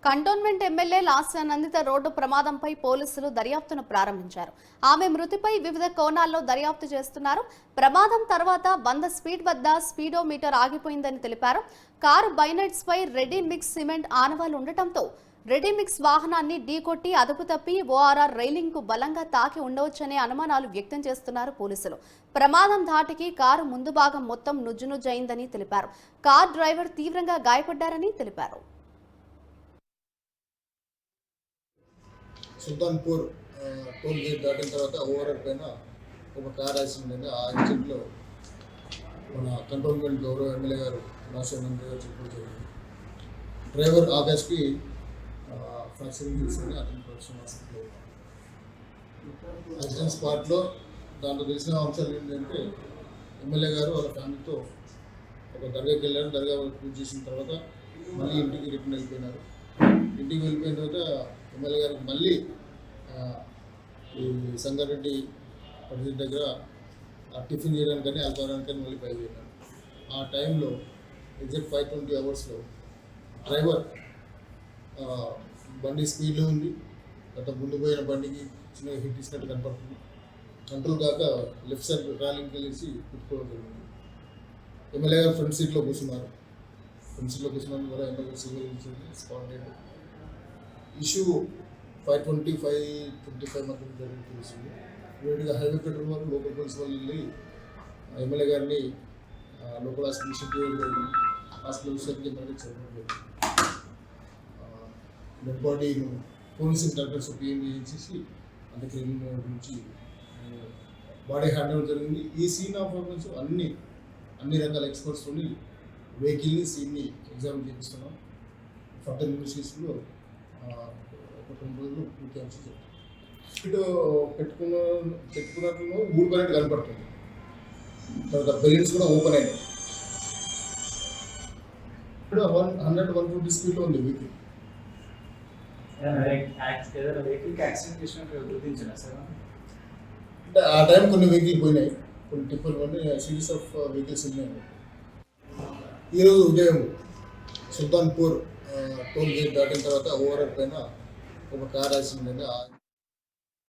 Cantonment MLA Lasya Nandita road ప్రమాదంపై పోలీసులు దర్యాప్తును ప్రారంభించారు. ఆమె మృతిపై వివిధ కోణాల్లో దర్యాప్తు చేస్తున్నారు. ప్రమాదం తర్వాత 100 స్పీడ్ వద్ద స్పీడోమీటర్ ఆగిపోయిందని తెలిపారు. కారు బైనెట్స్ పై రెడీ మిక్స్ సిమెంట్ ఆనవాలు ఉండటంతో రెడీ మిక్స్ వాహనాన్ని ఢీకొట్టి అదుపు తప్పి ఓఆర్ఆర్ రైలింగ్ కు బలంగా తాకి ఉండవచ్చనే అనుమానాలు వ్యక్తం చేస్తున్నారు పోలీసులు. ప్రమాదం ధాటికి కారు ముందు భాగం మొత్తం నుజ్జునుజ్జయిందని తెలిపారు. కార్ డ్రైవర్ తీవ్రంగా గాయపడ్డారని తెలిపారు. సుల్తాన్పూర్ టోల్ గేట్ దాటిన తర్వాత ఓవర్ పైన ఒక కార్ యాక్సిడెంట్ అయింది. ఆ యాక్సిడెంట్లో మన కంటోన్మెంట్ గౌరవ ఎమ్మెల్యే గారు లాస్య నందిత గారు చెప్పడం జరిగింది. డ్రైవర్ ఆకాష్కి ఫ్రాక్చరింగ్ తీసుకుని అతని ప్రొఫెషనల్ హాస్పిటల్లో యాక్సిడెంట్ స్పాట్లో దాంట్లో తెలిసిన అంశాలు ఏంటంటే ఎమ్మెల్యే గారు వాళ్ళ ఫ్యామిలీతో ఒక దర్గాకి వెళ్ళారు. దర్గా పూజ చేసిన తర్వాత మళ్ళీ ఇంటికి రిటర్న్ వెళ్ళిపోయినారు. ఇంటికి వెళ్ళిపోయిన తర్వాత ఎమ్మెల్యే గారికి మళ్ళీ ఈ సంగారెడ్డి పరిస్థితి దగ్గర టిఫిన్ చేయడానికని అల్పారానికని మళ్ళీ బయలుదేరారు. ఆ టైంలో ఎగ్జాక్ట్ 5:20 అవర్స్లో డ్రైవర్ బండి స్పీడ్లో ఉంది. గత ముందు పోయిన బండికి చిన్నగా హిట్ ఇచ్చినట్టు కనపడుతుంది. కంట్రోల్ కాక లెఫ్ట్ సైడ్ ర్యాలింగ్కి వెళ్ళేసి కుట్టుకోవడం జరిగింది. ఎమ్మెల్యే గారు ఫ్రంట్ సీట్లో కూర్చున్నారు. ఫ్రంట్ సీట్లో కూర్చున్నాను కూడా MLA civil spot date issue 5:20, 5:25 మధ్య జరిగి తెలిసింది. ఇమీడియట్గా హైవే పెట్రోల్ వాళ్ళు లోకల్ పోలీస్ వాళ్ళు వెళ్ళి ఎమ్మెల్యే గారిని లోకల్ హాస్పిటల్ షిఫ్ట్ చేయడం జరిగింది. హాస్పిటల్ చెప్పడం జరిగింది. డెడ్ బాడీను పోలీసింగ్ డాక్టర్స్ పిఎం చేసి అంత్యక్రియల గురించి బాడీ హ్యాండ్ ఓవర్ జరిగింది. ఈ సీన్ ఆఫ్ నుంచి అన్ని రకాల ఎక్స్పర్ట్స్ ఉండి వెహికల్ని సీన్ని ఎగ్జామిన్ చేపిస్తున్నాం. ఫర్దర్ ఇన్వెస్టిగేషన్లో ఒక 2 రోజులు పూర్తి అంశం చెప్తాం. ఇటు పెట్టుకున్నట్లు ఊరుకున్నట్టు కనపడుతుంది. తర్వాత బెలూన్స్ కూడా ఓపెన్ అయినాయి. ఇప్పుడు 100-150 స్పీడ్లో ఉంది వెహికల్. అంటే ఆ టైం కొన్ని వెహికల్ పోయినాయి, కొన్ని టిప్పర్లు పోయినాయి, సిరీస్ ఆఫ్ వెహికల్స్ ఉన్నాయి. ఈరోజు ఉదయం సుల్తాన్పూర్ టోల్ గేట్ దాటిన తర్వాత ఓవర్ పైన ఒక కార్ యాక్సిడెంట్ అయింది.